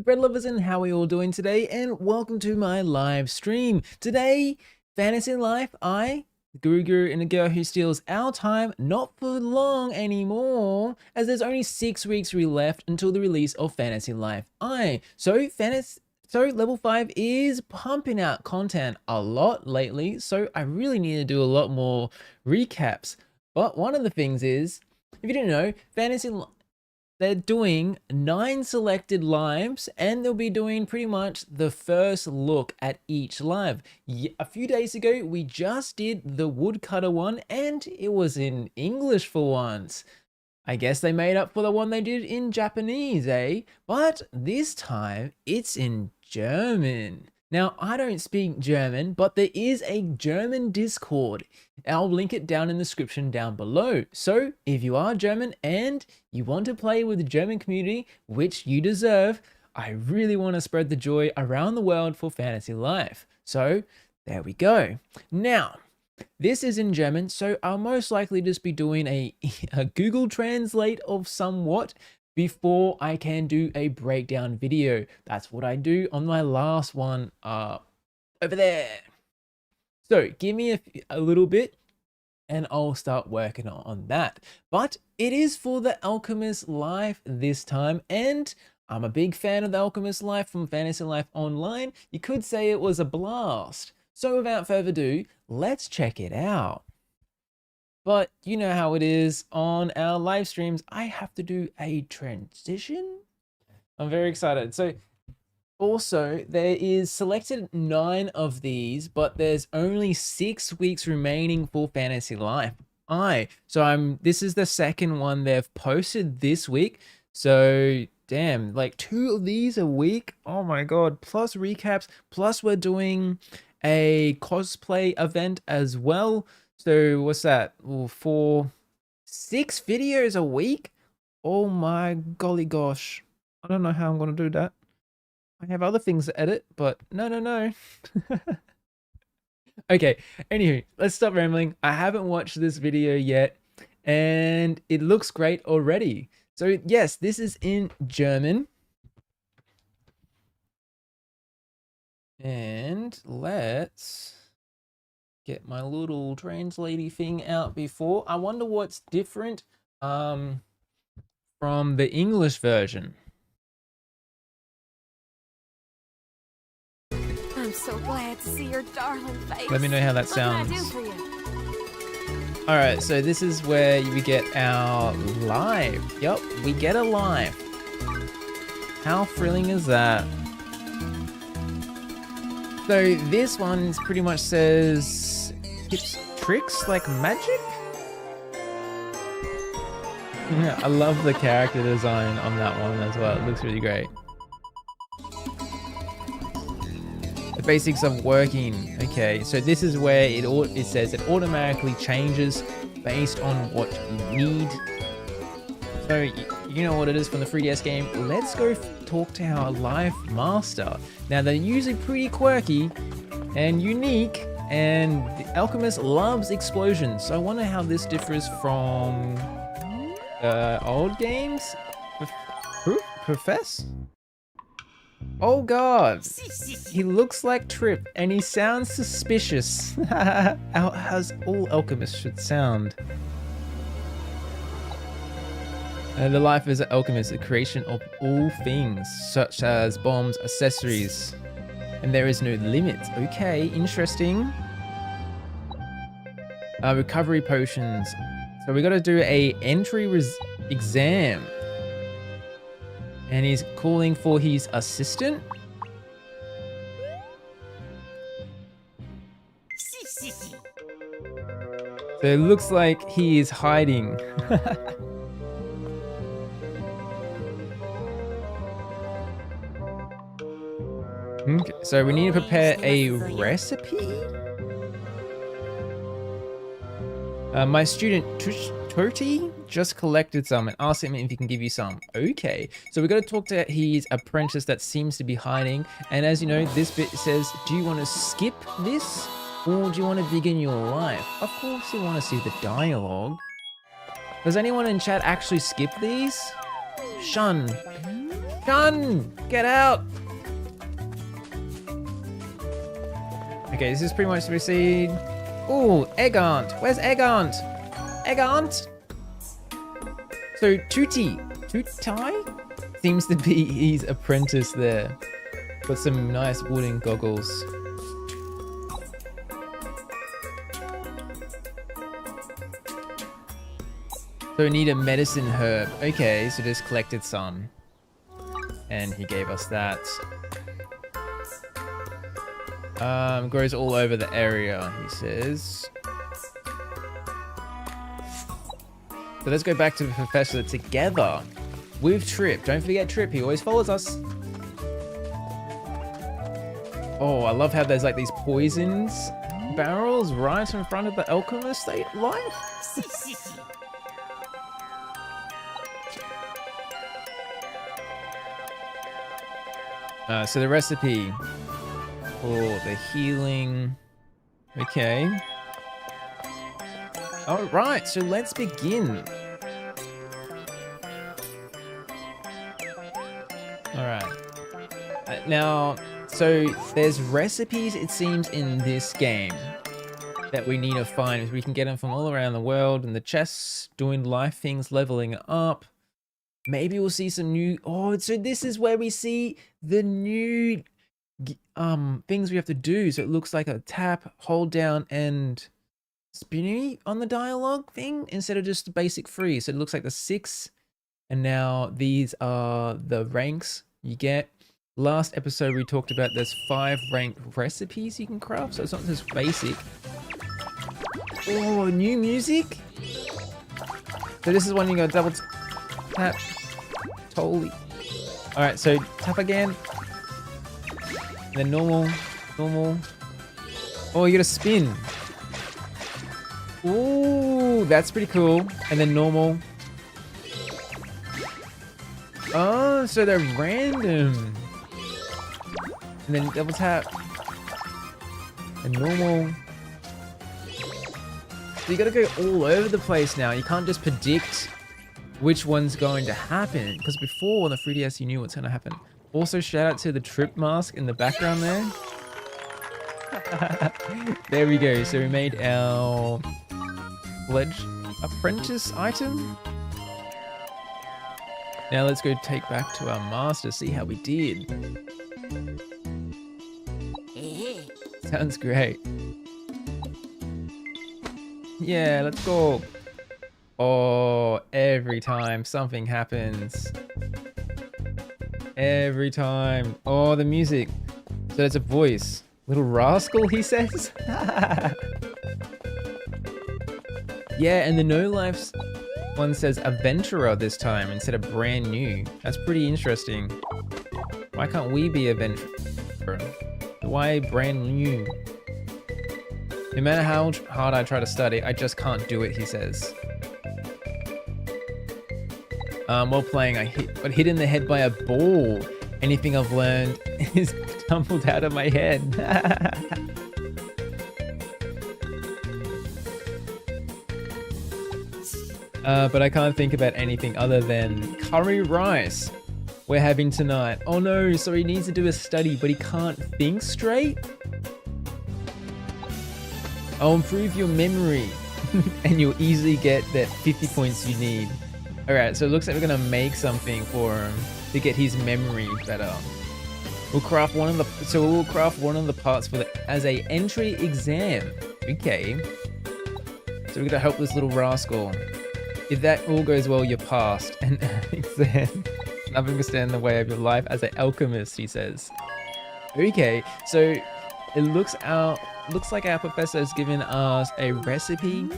bread lovers, and how are you all doing today? And welcome to my live stream. Today, Fantasy Life, the Guru Guru and the girl who steals our time, not for long anymore, as there's only 6 weeks left until the release of Fantasy Life So level 5 is pumping out content a lot lately, so I really need to do a lot more recaps. But one of the things is, if you didn't know, they're doing 9 selected lives, and they'll be doing pretty much the first look at each live. A few days ago, we just did the woodcutter one, and it was in English for once. I guess they made up for the one they did in Japanese, eh? But this time, it's in German. Now, I don't speak German, but there is a German Discord. I'll link it down in the description down below. So if you are German and you want to play with the German community, which you deserve, I really want to spread the joy around the world for Fantasy Life. So there we go. Now, this is in German, so I'll most likely just be doing a Google Translate of somewhat before I can do a breakdown video. That's what I do on my last one over there. So give me a little bit and I'll start working on that. But it is for the Alchemist Life this time, and I'm a big fan of the Alchemist Life from Fantasy Life Online. You could say it was a blast. So without further ado, let's check it out. But you know how it is on our live streams, I have to do a transition. I'm very excited. So also there is selected 9 of these, but there's only 6 weeks remaining for Fantasy Life. This is the second one they've posted this week. So damn, like 2 of these a week. Oh my God, plus recaps, plus we're doing a cosplay event as well. So what's that? For 6 videos a week? Oh my golly gosh. I don't know how I'm going to do that. I have other things to edit, but no. Okay, anywho, let's stop rambling. I haven't watched this video yet, and it looks great already. So yes, this is in German. And let's get my little translating thing out before. I wonder what's different from the English version. I'm so glad to see your darling face. Let me know how that sounds. All right, so this is where we get our live. Yup, we get a live. How thrilling is that? So this one pretty much says tips, tricks like magic. I love the character design on that one as well. It looks really great. The basics of working. Okay, so this is where it says it automatically changes based on what you need. So you know what it is from the 3DS game. Let's go talk to our life master. Now they're usually pretty quirky and unique, and the Alchemist loves explosions. So I wonder how this differs from old games. Profess? Oh God, he looks like Trip and he sounds suspicious. As all alchemists should sound. The life is an alchemist, the creation of all things, such as bombs, accessories, and there is no limit. Okay, interesting. Recovery potions. So we got to do a entry exam, and he's calling for his assistant. So it looks like he is hiding. Okay, so we need to prepare a recipe. My student Toti just collected some and asked him if he can give you some. Okay, so we got to talk to his apprentice that seems to be hiding. And as you know, this bit says, do you want to skip this or do you want to begin your life? Of course you want to see the dialogue. Does anyone in chat actually skip these? Shun. Shun! Get out! Okay, this is pretty much to proceed. Ooh, egg aunt. Where's egg aunt? Egg aunt? So Tutti seems to be his apprentice there. Got some nice wooden goggles. So we need a medicine herb. Okay, so just collected some. And he gave us that. Grows all over the area, he says. So let's go back to the professor together with Trip. Don't forget Trip, he always follows us. Oh, I love how there's like these poisons barrels right in front of the Alchemist Life. So the recipe for the healing. Okay. All right, so let's begin. All right. Now, so there's recipes, it seems, in this game that we need to find. We can get them from all around the world, and the chests doing life things, leveling up. Maybe we'll see some new... Oh, so this is where we see the new things we have to do. So it looks like a tap, hold down, and spinny on the dialogue thing instead of just basic free. So it looks like the 6. And now these are the ranks you get. Last episode we talked about there's 5 ranked recipes you can craft. So it's not just basic. Oh, new music? So this is one you got double tap. Totally. All right, so tap again. And then normal. Oh, you gotta spin. Ooh, that's pretty cool. And then normal. Oh, so they're random. And then double tap. And normal. So you gotta go all over the place now. You can't just predict which one's going to happen, because before on the 3DS you knew what's going to happen. Also, shout out to the Trip mask in the background there. There we go. So we made our pledge apprentice item. Now let's go take back to our master, see how we did. Sounds great. Yeah, let's go. Oh, every time something happens. Every time. Oh, the music. So that's a voice. Little rascal, he says. Yeah, and the No Life's one says adventurer this time instead of brand new. That's pretty interesting. Why can't we be adventurer? Why brand new? No matter how hard I try to study, I just can't do it, he says. While playing, I got hit in the head by a ball. Anything I've learned is tumbled out of my head. But I can't think about anything other than curry rice we're having tonight. Oh no, so he needs to do a study, but he can't think straight? I'll improve your memory and you'll easily get that 50 points you need. Alright, so it looks like we're gonna make something for him to get his memory better. We'll craft one of the parts for as a entry exam. Okay. So we're gonna help this little rascal. If that all goes well, you're passed an exam. Nothing will stand in the way of your life as an alchemist, he says. Okay, so it looks like our professor has given us a recipe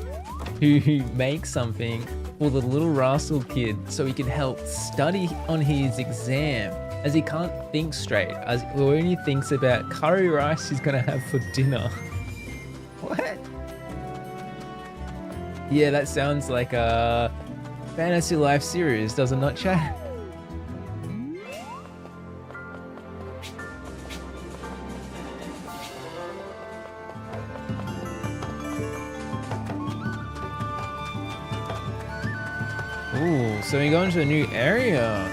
to make something for the little rascal kid so he can help study on his exam, as he can't think straight, as he only thinks about curry rice he's gonna have for dinner. What? Yeah, that sounds like a Fantasy Life series, does it not, chat? Ooh, so we go into a new area.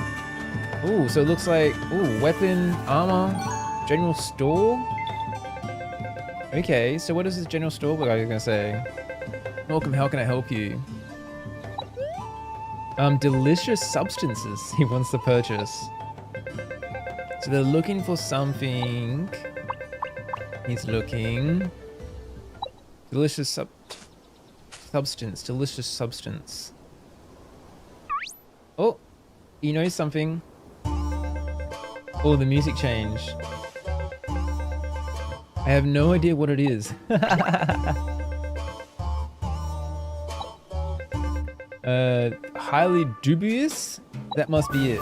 Ooh, so it looks like, ooh, weapon, armor, general store. Okay, so what is this general store guy gonna say? Welcome, how can I help you? Delicious substances he wants to purchase. So they're looking for something. He's looking. Delicious substance, delicious substance. Oh, he knows something. Oh, the music changed. I have no idea what it is. Highly dubious? That must be it.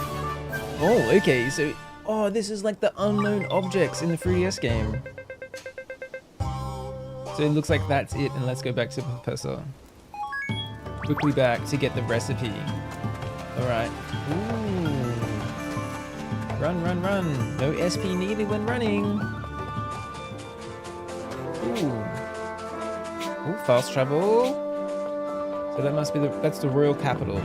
Oh, okay, so, oh, this is like the unknown objects in the 3DS game. So it looks like that's it, and let's go back to the professor. Quickly back to get the recipe. Alright. Ooh. Run, run, run. No SP needed when running. Ooh. Ooh, fast travel. So that must be that's the royal capital.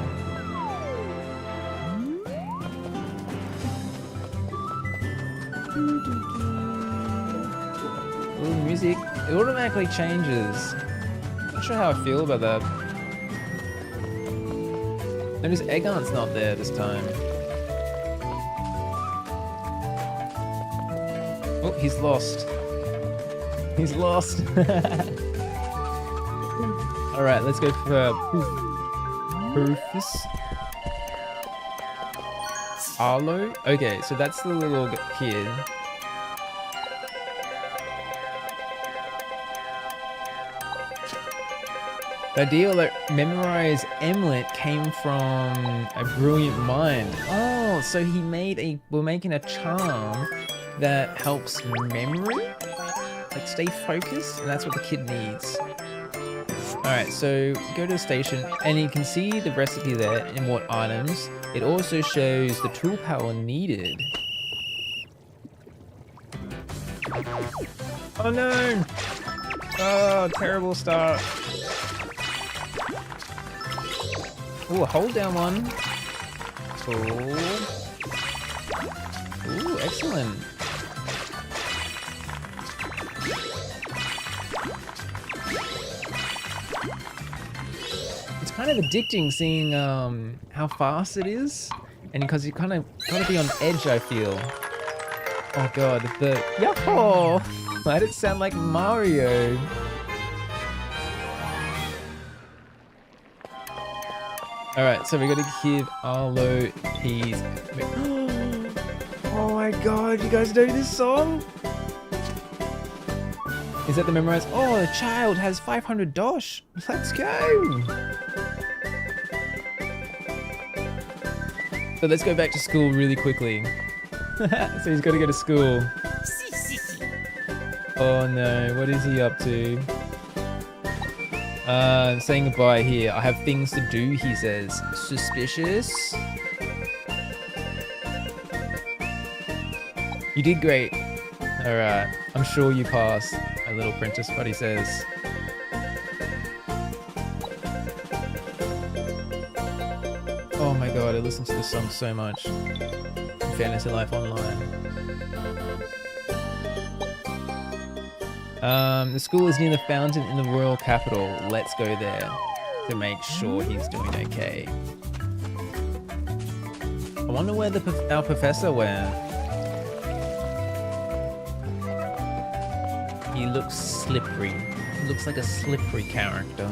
Ooh, music. It automatically changes. Not sure how I feel about that. Notice 𝗙𝗙𝗙𝗆's not there this time. Oh, he's lost. He's lost. Alright, let's go for Rufus. Arlo? Okay, so that's the little kid. The idea that memorize 𝗟𝗡𝗙𝗧𝗨𝗡 came from a brilliant mind. Oh, so we're making a charm that helps memory? Like stay focused? And that's what the kid needs. Alright, so go to the station and you can see the recipe there and what items. It also shows the tool power needed. Oh no! Oh, terrible start. Ooh, hold down one. Cool. Ooh, excellent. It's kind of addicting seeing how fast it is, and because you kind of gotta be on edge, I feel. Oh god, the yahoo! Why did it sound like Mario? Alright, so we gotta give Arlo his... Oh my god, you guys know this song? Is that the memorize? Oh, the child has 500 dosh. Let's go! So let's go back to school really quickly. So he's gotta go to school. Oh no, what is he up to? Saying goodbye here. I have things to do, he says. Suspicious? You did great. Alright, I'm sure you passed, my little apprentice, what he says. Oh my god, I listen to this song so much. Fantasy Life Online. The school is near the fountain in the royal capital. Let's go there to make sure he's doing okay. I wonder where our professor went. He looks slippery. He looks like a slippery character.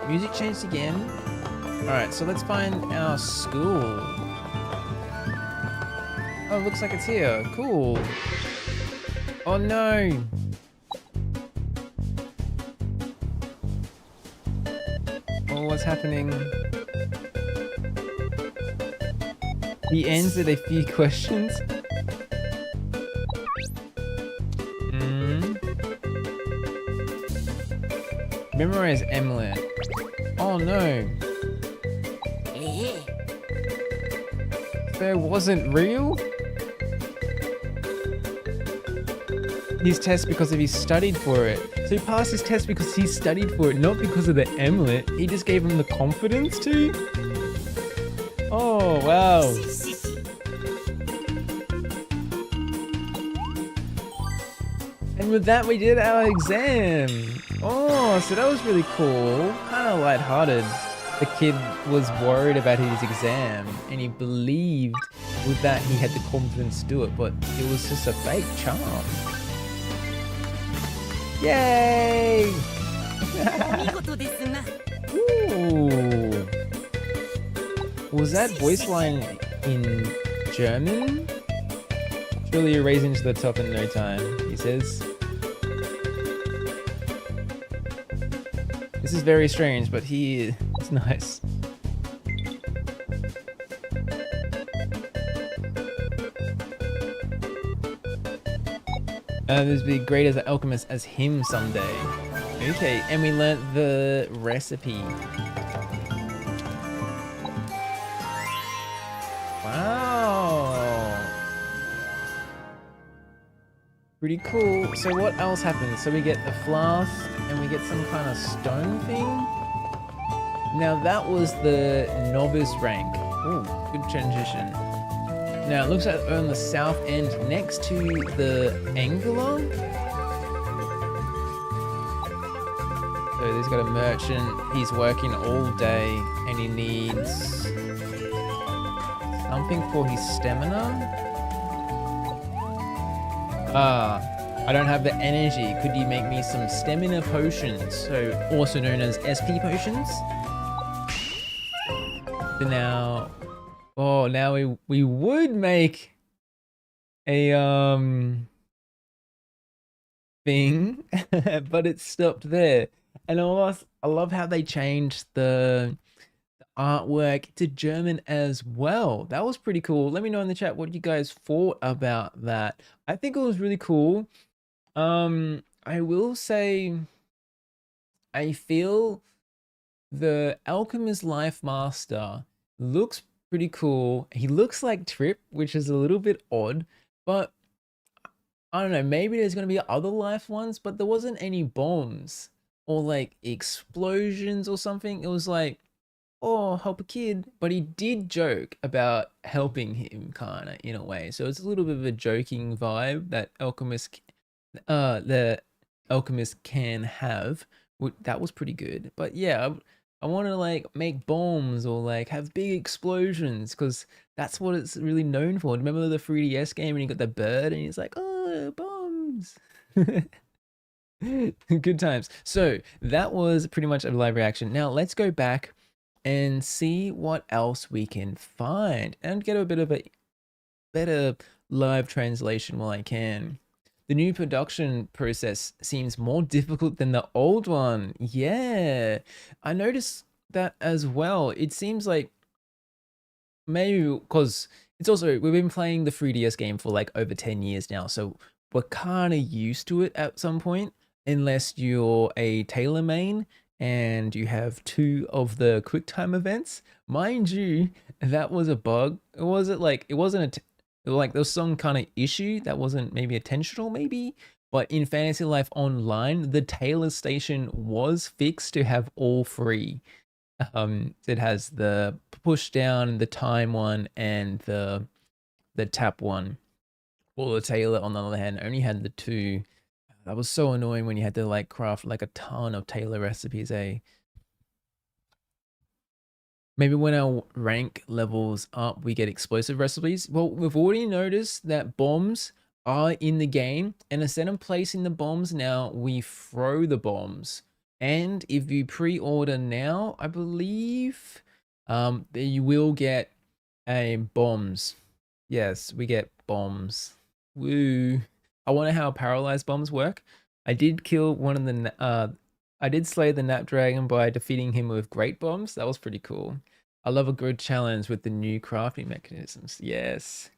Music changed again. Alright, so let's find our school. Oh, looks like it's here. Cool. Oh no! Oh, what's happening? He answered a few questions. Memorize 𝗟𝗡𝗙𝗧𝗨𝗡. Oh no. There wasn't real? his test because of he studied for it. So he passed his test because he studied for it, not because of the 𝗡𝗄𝗡. He just gave him the confidence to. Oh, wow. And with that, we did our exam. Oh, so that was really cool. Kind of lighthearted. The kid was worried about his exam and he believed with that he had the confidence to do it, but it was just a fake charm. Yay! Ooh. Was that voice line in German? Surely you're raising to the top in no time, he says. This is very strange, but he is nice. This would be great as an alchemist as him someday. Okay, and we learnt the recipe. Wow. Pretty cool. So what else happens? So we get the flask and we get some kind of stone thing. Now that was the novice rank. Ooh, good transition. Now it looks like on the south end next to the angler. So he's got a merchant, he's working all day and he needs something for his stamina. I don't have the energy. Could you make me some stamina potions? So also known as SP potions. So now, oh, now we would make a thing, but it stopped there. And I love how they changed the artwork to German as well. That was pretty cool. Let me know in the chat what you guys thought about that. I think it was really cool. I will say I feel the Alchemist Life Master looks pretty cool. He looks like Trip, which is a little bit odd, but I don't know, maybe there's going to be other life ones, but there wasn't any bombs or like explosions or something. It was like, oh, help a kid. But he did joke about helping him kind of in a way. So it's a little bit of a joking vibe that the Alchemist can have. That was pretty good. But yeah, I want to like make bombs or like have big explosions because that's what it's really known for. Remember the 3DS game and you got the bird and he's like, oh, bombs. Good times. So that was pretty much a live reaction. Now let's go back and see what else we can find and get a bit of a better live translation while I can. The new production process seems more difficult than the old one. Yeah, I noticed that as well. It seems like maybe because it's also, we've been playing the 3DS game for like over 10 years now. So we're kind of used to it at some point, unless you're a Taylor main and you have 2 of the QuickTime events. Mind you, that was a bug. It wasn't like there was some kind of issue that wasn't maybe intentional maybe, but in Fantasy Life Online, the Taylor station was fixed to have all 3. It has the push down, the time one, and the tap one. Well, the Taylor on the other hand only had the 2. That was so annoying when you had to like craft like a ton of Taylor recipes, eh? Maybe when our rank levels up, we get explosive recipes. Well, we've already noticed that bombs are in the game, and instead of placing the bombs now, we throw the bombs. And if you pre-order now, I believe that you will get bombs. Yes, we get bombs. Woo. I wonder how paralyzed bombs work. I did kill one of the I did slay the Nap Dragon by defeating him with great bombs. That was pretty cool. I love a good challenge with the new crafting mechanisms. Yes.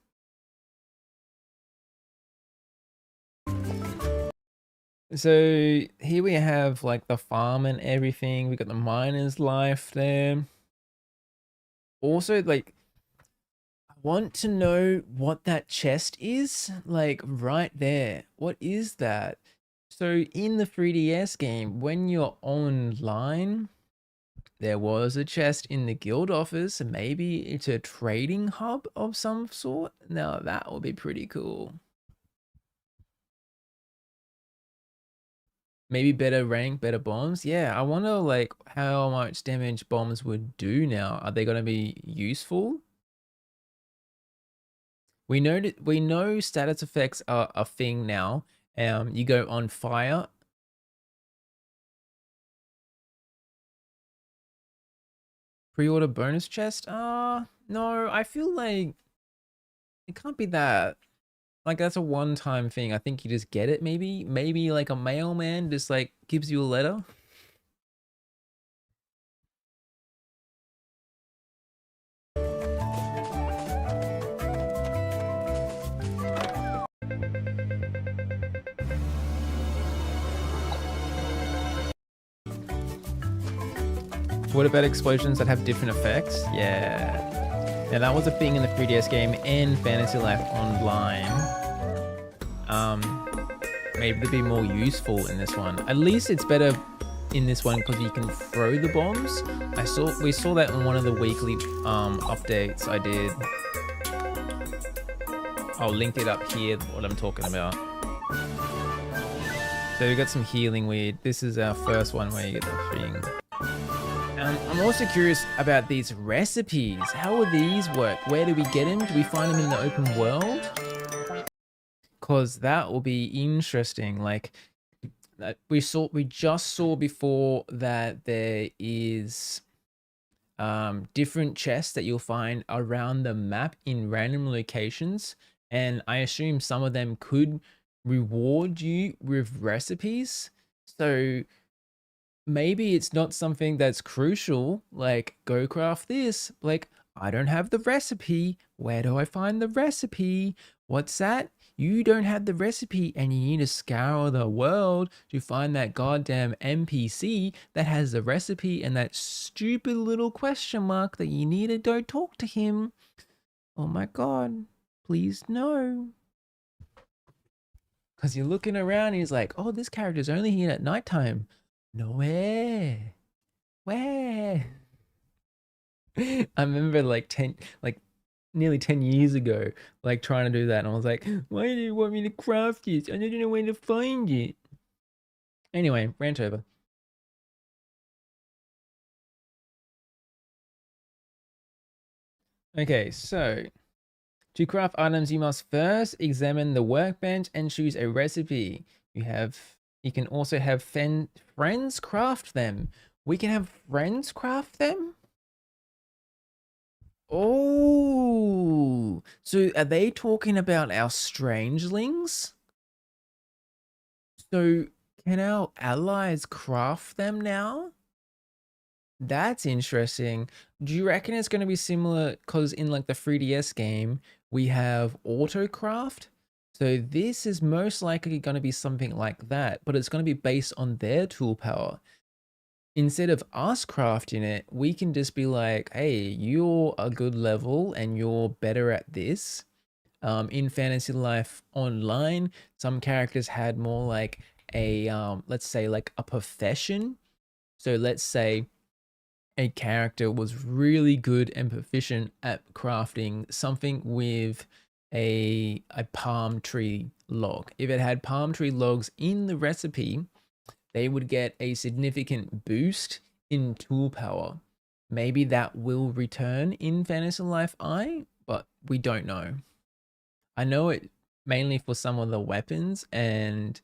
So here we have like the farm and everything. We got the miner's life there. Also, like, want to know what that chest is, like right there. What is that? So in the 3DS game, when you're online, there was a chest in the guild office. Maybe it's a trading hub of some sort. Now that will be pretty cool. Maybe better rank, better bombs. Yeah, I wonder like how much damage bombs would do now. Are they going to be useful? We know status effects are a thing now. You go on fire. Pre-order bonus chest? No, I feel like it can't be that. Like that's a one-time thing. I think you just get it maybe. Maybe like a mailman just like gives you a letter. What about explosions that have different effects? Yeah. Now that was a thing in the 3DS game and Fantasy Life Online. Maybe they'd be more useful in this one. At least it's better in this one because you can throw the bombs. We saw that in one of the weekly updates I did. I'll link it up here, what I'm talking about. So we got some healing weird. This is our first one where you get the thing. I'm also curious about these recipes. How will these work? Where do we get them? Do we find them in the open world? Because that will be interesting. Like we just saw before that there is different chests that you'll find around the map in random locations, and I assume some of them could reward you with recipes. So maybe it's not something that's crucial, like go craft this. Like, I don't have the recipe. Where do I find the recipe? What's that? You don't have the recipe and you need to scour the world to find that goddamn NPC that has the recipe and that stupid little question mark that you need to go talk to him. Oh my god, please no. Because you're looking around and he's like, oh, this character's only here at nighttime. No way. Where? I remember like nearly 10 years ago, like trying to do that, and I was like, why do you want me to craft this? I don't know where to find it. Anyway, rant over. Okay, so to craft items, you must first examine the workbench and choose a recipe. You can also have friends craft them. We can have friends craft them? Oh, so are they talking about our strangelings? So can our allies craft them now? That's interesting. Do you reckon it's going to be similar? Because in like the 3DS game, we have autocraft. So this is most likely going to be something like that, but it's going to be based on their tool power. Instead of us crafting it, we can just be like, hey, you're a good level and you're better at this. In Fantasy Life Online, some characters had more like a, let's say like a profession. So let's say a character was really good and proficient at crafting something with a palm tree log. If it had palm tree logs in the recipe, they would get a significant boost in tool power. Maybe that will return in Fantasy Life I, but we don't know. I know it mainly for some of the weapons and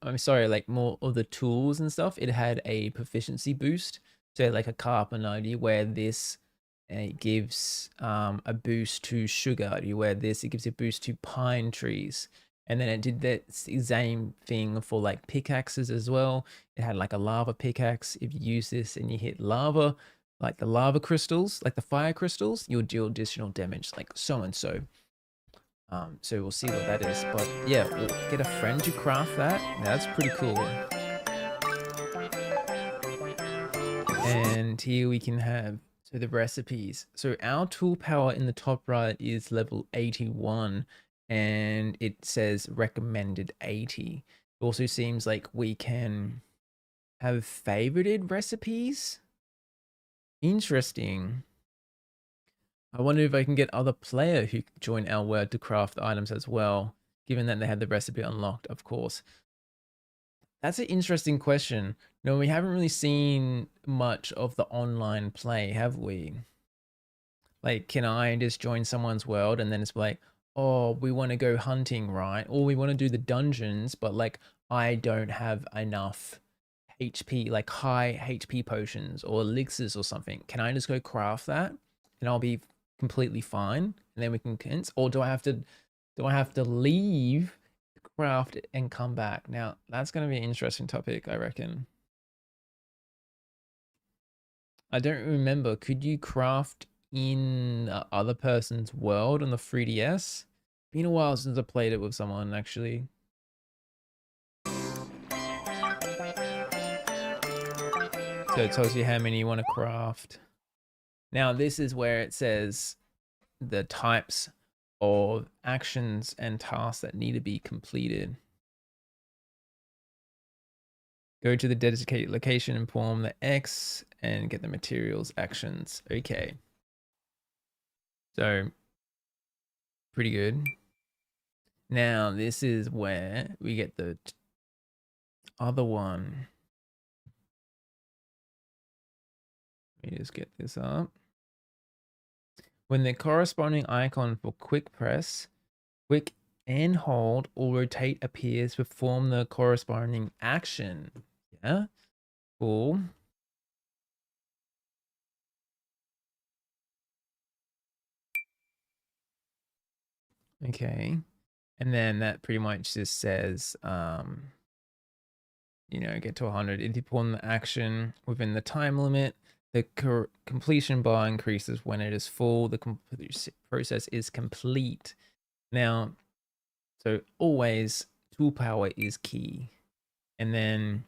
I'm sorry, like more of the tools and stuff. It had a proficiency boost. So like a carpenter, you wear this and it gives a boost to sugar. You wear this, it gives a boost to pine trees. And then it did that same thing for like pickaxes as well. It had like a lava pickaxe. If you use this and you hit lava, like the lava crystals, like the fire crystals, you'll deal additional damage, like so and so. So we'll see what that is. But yeah, we'll get a friend to craft that. That's pretty cool. And here we can have, So the recipes. So our tool power in the top right is level 81 and it says recommended 80. It also seems like we can have favorited recipes. Interesting. I wonder if I can get other player who join our word to craft items as well, given that they had the recipe unlocked, of course. That's an interesting question. No, we haven't really seen much of the online play, have we? Like, can I just join someone's world and then it's like, oh, we want to go hunting, right? Or we want to do the dungeons, but like, I don't have enough HP, like high HP potions or elixirs or something. Can I just go craft that and I'll be completely fine? And then we can commence? Or do I have to leave, craft it and come back? Now, that's going to be an interesting topic, I reckon. I don't remember. Could you craft in other person's world on the 3DS? Been a while since I played it with someone, actually. So it tells you how many you want to craft. Now this is where it says the types of actions and tasks that need to be completed. Go to the dedicated location and perform the X and get the materials actions. Okay. So pretty good. Now this is where we get the other one. Let me just get this up. When the corresponding icon for quick press, quick and hold or rotate appears, perform the corresponding action. Yeah, cool. Okay, and then that pretty much just says, you know, get to 100. If you perform the action within the time limit, the completion bar increases when it is full. The process is complete. Now, so always tool power is key. And then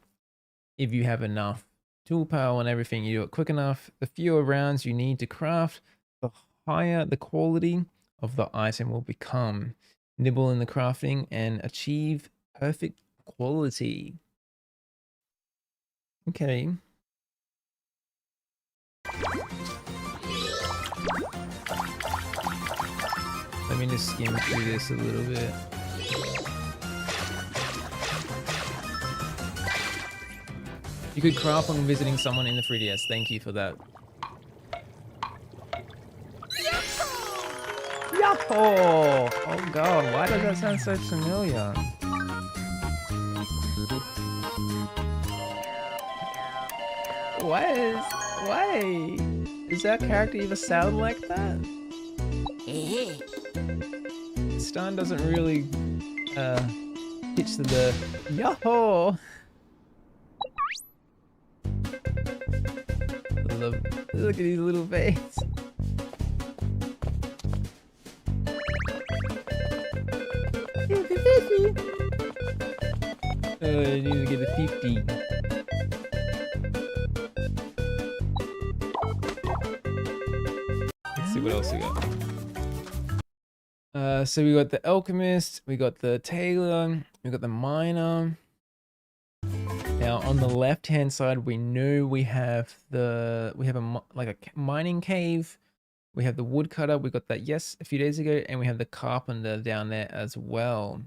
if you have enough tool power and everything, you do it quick enough, the fewer rounds you need to craft, the higher the quality of the item will become. Nibble in the crafting and achieve perfect quality. Okay. Let me just skim through this a little bit. You could craft when visiting someone in the 3DS. Thank you for that. Yahoo! Oh god, why does that sound so familiar? Why? Does that character even sound like that? Stan doesn't really pitch the yahoo. Look at his little face. I need to get a 50. Let's see what else we got. So we got the Alchemist, we got the Tailor, we got the Miner. Now on the left hand side, we know we have a mining cave. We have the woodcutter. We got that a few days ago, and we have the carpenter down there as well.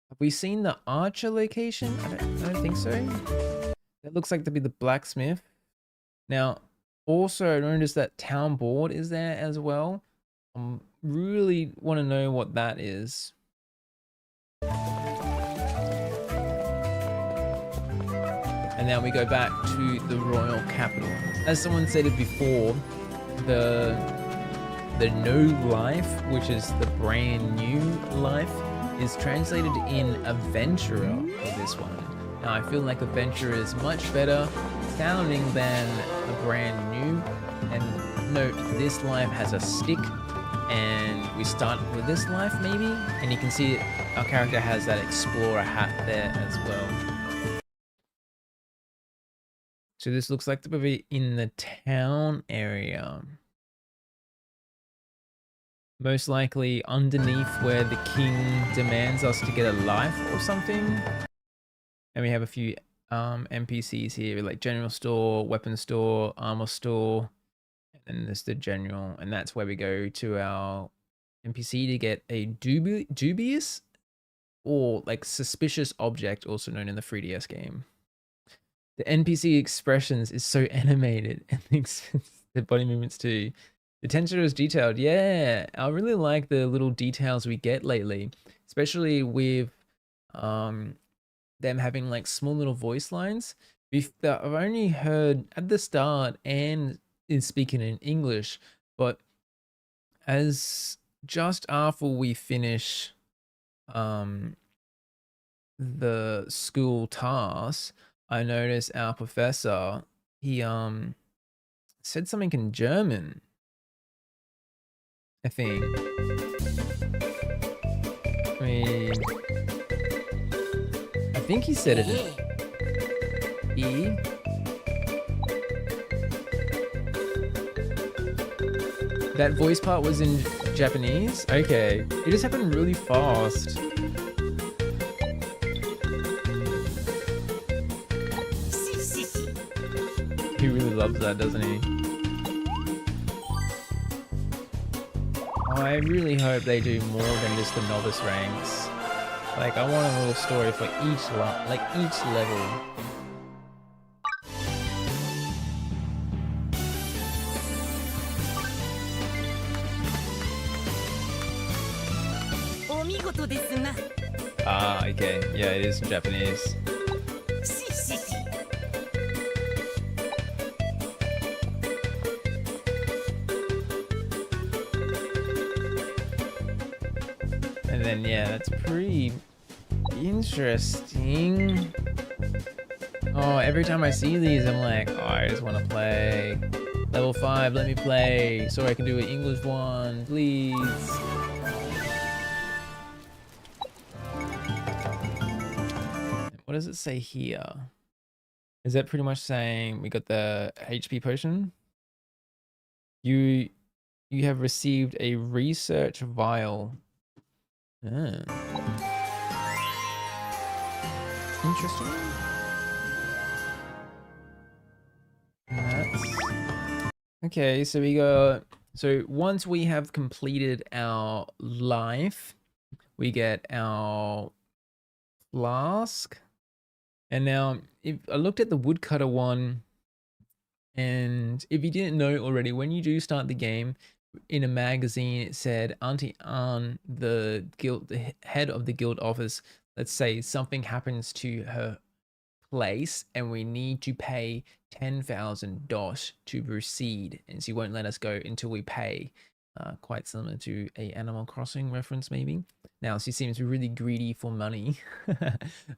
Have we seen the archer location? I don't think so. That looks like to be the blacksmith. Now, also I noticed that town board is there as well. Really want to know what that is. And now we go back to the royal capital. As someone said it before, the new life, which is the brand new life, is translated in adventurer for this one. Now I feel like adventurer is much better sounding than a brand new. And note, this life has a stick, and we start with this life maybe, and you can see our character has that explorer hat there as well. So this looks like to be in the town area. Most likely underneath where the king demands us to get a life or something. And we have a few NPCs here, like general store, weapon store, armor store, and there's the general, and that's where we go to our NPC to get a dubious or like suspicious object, also known in the 3DS game. The NPC expressions is so animated and the body movements too. The attention is detailed. Yeah, I really like the little details we get lately, especially with them having like small little voice lines. I've only heard at the start and is speaking in English, but as just after we finish the school task, I noticed our professor, he said something in German, I think. I think he said it in E. That voice part was in Japanese? Okay. It just happened really fast. He really loves that, doesn't he? I really hope they do more than just the novice ranks. Like, I want a little story for each level. Ah, okay. Yeah, it is in Japanese. And then, yeah, that's pretty interesting. Oh, every time I see these, I'm like, oh, I just want to play. Level 5, let me play. So I can do an English one, please. What does it say here? Is that pretty much saying we got the HP potion? You have received a research vial. Ah. Interesting. Okay, so we go. So once we have completed our life, we get our flask. And now, if I looked at the woodcutter one, and if you didn't know already, when you do start the game, in a magazine it said Auntie Anne, the head of the guild office, let's say something happens to her place and we need to pay 10,000 dosh to proceed, and she won't let us go until we pay. Quite similar to a Animal Crossing reference maybe. Now she seems really greedy for money,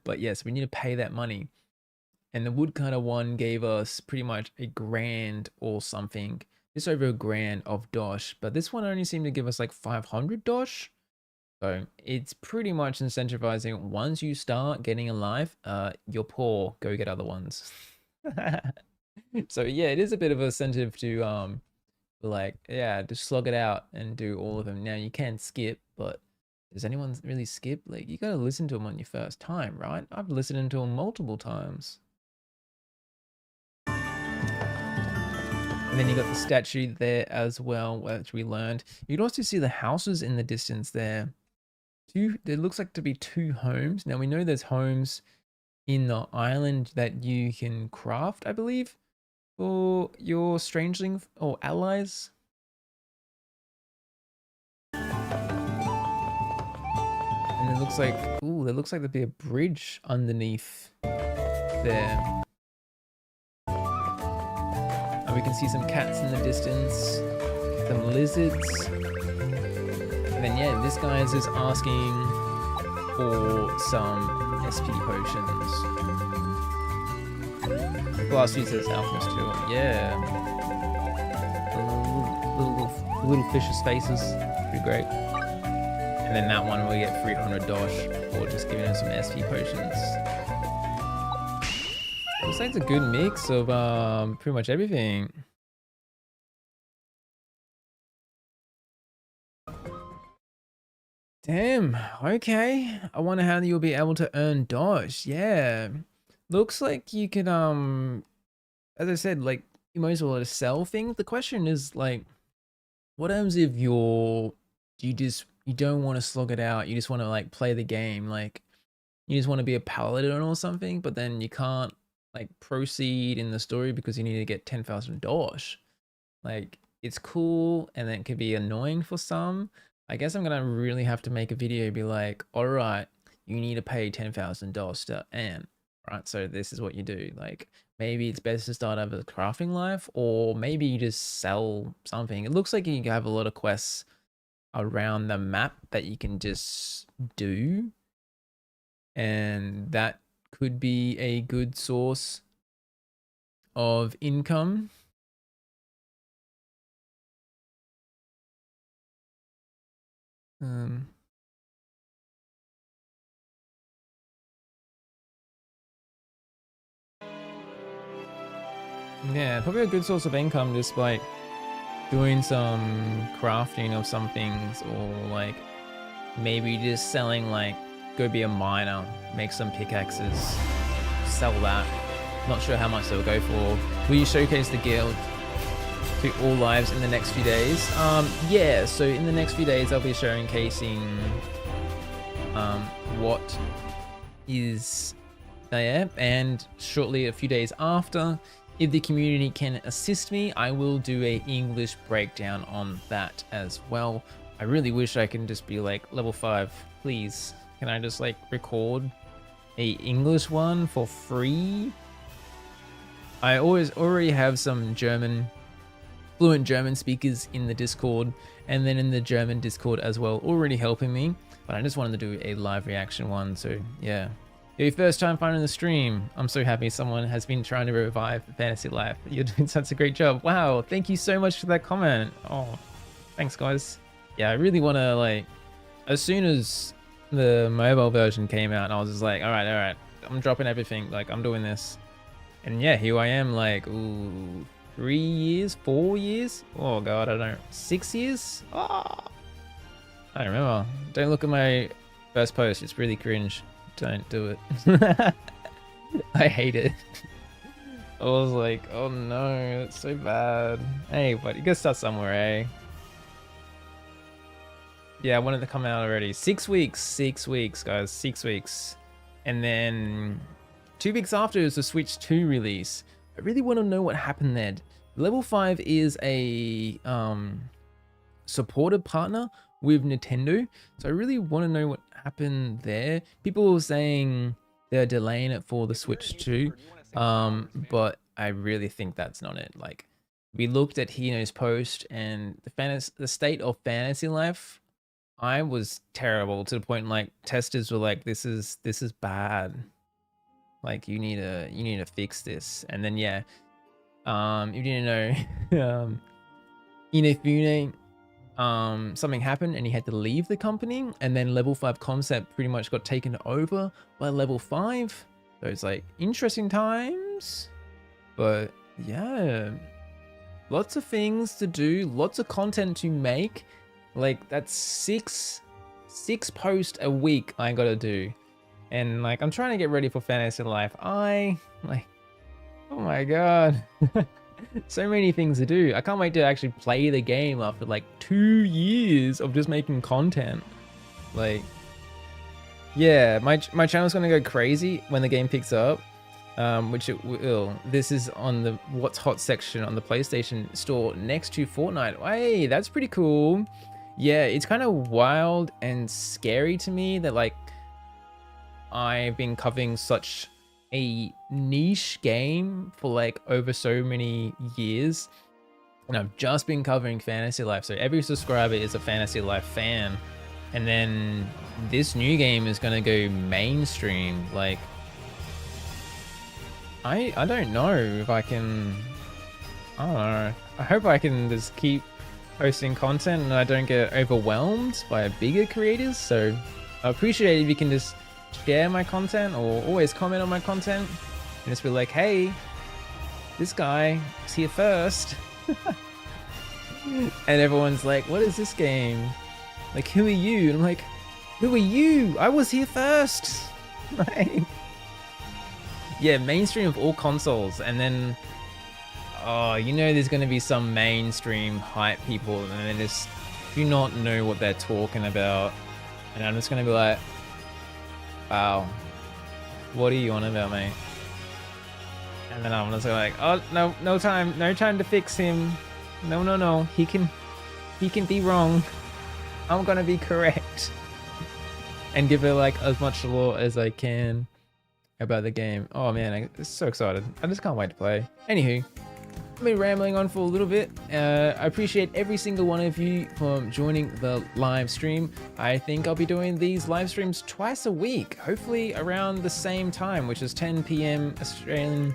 but yes, we need to pay that money. And the woodcutter one gave us pretty much a grand or something, just over a grand of dosh, but this one only seemed to give us like 500 dosh. So it's pretty much incentivizing, once you start getting a life, you're poor, go get other ones. So yeah, it is a bit of an incentive to like, yeah, just slug it out and do all of them. Now you can skip, but does anyone really skip? Like, you gotta listen to them on your first time, right? I've listened to them multiple times. And then you got the statue there as well, which we learned. You can also see the houses in the distance there. There looks like to be 2 homes. Now we know there's homes in the island that you can craft, I believe, for your strangeling or allies. And it looks like, ooh, there looks like there'd be a bridge underneath there. And we can see some cats in the distance, some lizards. And then yeah, this guy is just asking for some SP potions. Last user is Alchemist Life. Yeah. Little fishes' faces. Pretty great. And then that one we get 300 dosh for just giving us some SP potions. Looks like it's a good mix of pretty much everything. Damn, okay. I wonder how you'll be able to earn Dosh. Yeah. Looks like you could as I said, like you might as well just sell things. The question is like, what happens if you don't want to slog it out, you just want to like play the game, like you just want to be a paladin or something, but then you can't like proceed in the story because you need to get 10,000 Dosh. Like it's cool and then it could be annoying for some. I guess I'm gonna really have to make a video be like, all right, you need to pay 10,000 Dosh to Anne, right? So this is what you do. Like maybe it's best to start out with a crafting life, or maybe you just sell something. It looks like you have a lot of quests around the map that you can just do, and that could be a good source of income. Yeah, probably a good source of income, just like doing some crafting of some things, or like maybe just selling, like go be a miner, make some pickaxes, sell that. Not sure how much they'll go for. Will you showcase the guild to all lives in the next few days? Yeah, so in the next few days I'll be showcasing what is there, and shortly a few days after, if the community can assist me, I will do a English breakdown on that as well. I really wish I can just be like level 5, please. Can I just like record a English one for free? I already have some fluent German speakers in the Discord, and then in the German Discord as well, already helping me. But I just wanted to do a live reaction one, so yeah. Your first time finding the stream. I'm so happy someone has been trying to revive Fantasy Life. You're doing such a great job. Wow, thank you so much for that comment. Oh, thanks guys. Yeah, I really want to like, as soon as the mobile version came out, I was just like, all right, I'm dropping everything. Like I'm doing this. And yeah, here I am like, ooh, 3 years, 4 years? Oh God, I don't know, 6 years? Oh, I don't remember. Don't look at my first post, it's really cringe. Don't do it. I hate it. I was like, oh no, it's so bad. Hey, but you gotta start somewhere, eh? Yeah, I wanted to come out already. 6 weeks, guys, 6 weeks. And then 2 weeks after is the Switch 2 release. I really want to know what happened there. Level 5 is a supported partner with Nintendo, so I really want to know what happened there. People were saying they're delaying it for the Switch 2, but I really think that's not it. Like, we looked at Hino's post, and the state of Fantasy Life, I was terrible, to the point like testers were like, this is bad. Like you need to fix this. And then yeah, you didn't know, Inafune, something happened and he had to leave the company, and then level 5 concept pretty much got taken over by level 5. So it's like interesting times, but yeah, lots of things to do, lots of content to make. Like that's six posts a week I gotta do. And like, I'm trying to get ready for Fantasy Life. Oh my God. So many things to do. I can't wait to actually play the game after like 2 years of just making content. Like, yeah, my channel's gonna go crazy when the game picks up, which it will. This is on the What's Hot section on the PlayStation Store next to Fortnite. Hey, that's pretty cool. Yeah, it's kind of wild and scary to me that like I've been covering such a niche game for like over so many years, and I've just been covering Fantasy Life, so every subscriber is a Fantasy Life fan, and then this new game is gonna go mainstream. Like I don't know if I can, I don't know, I hope I can just keep posting content and I don't get overwhelmed by bigger creators. So I appreciate if you can just share my content or always comment on my content. and just be like, hey, this guy is here first. And everyone's like, what is this game? Like, who are you? And I'm like, who are you? I was here first. Like, yeah, mainstream of all consoles. And then, oh, you know there's going to be some mainstream hype people and they just do not know what they're talking about. And I'm just going to be like, wow, what are you on about, mate? And then I'm just like, oh, no time to fix him. No, he can be wrong. I'm gonna be correct. And give it like as much lore as I can about the game. Oh man, I'm so excited. I just can't wait to play. Anywho, I've been rambling on for a little bit. I appreciate every single one of you for joining the live stream. I think I'll be doing these live streams twice a week, hopefully around the same time, which is 10 p.m. Australian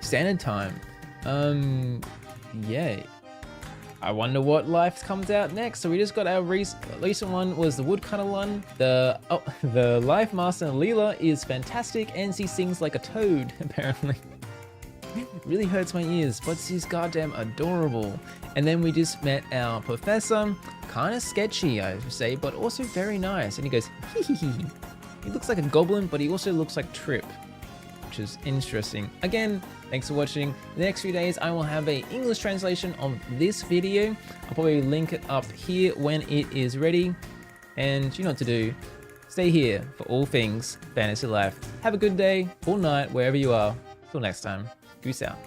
Standard Time. Yeah. I wonder what life comes out next. So we just got our recent one was the woodcutter one. The life master 𝗙𝗎𝗄 is fantastic and she sings like a toad, apparently. It really hurts my ears, but she's goddamn adorable. And then we just met our professor, kind of sketchy, I would say, but also very nice. And he goes, hee. He looks like a goblin, but he also looks like Trip, which is interesting. Again, thanks for watching. The next few days, I will have an English translation of this video. I'll probably link it up here when it is ready. And you know what to do. Stay here for all things fantasy life. Have a good day or night, wherever you are. Till next time, peace out.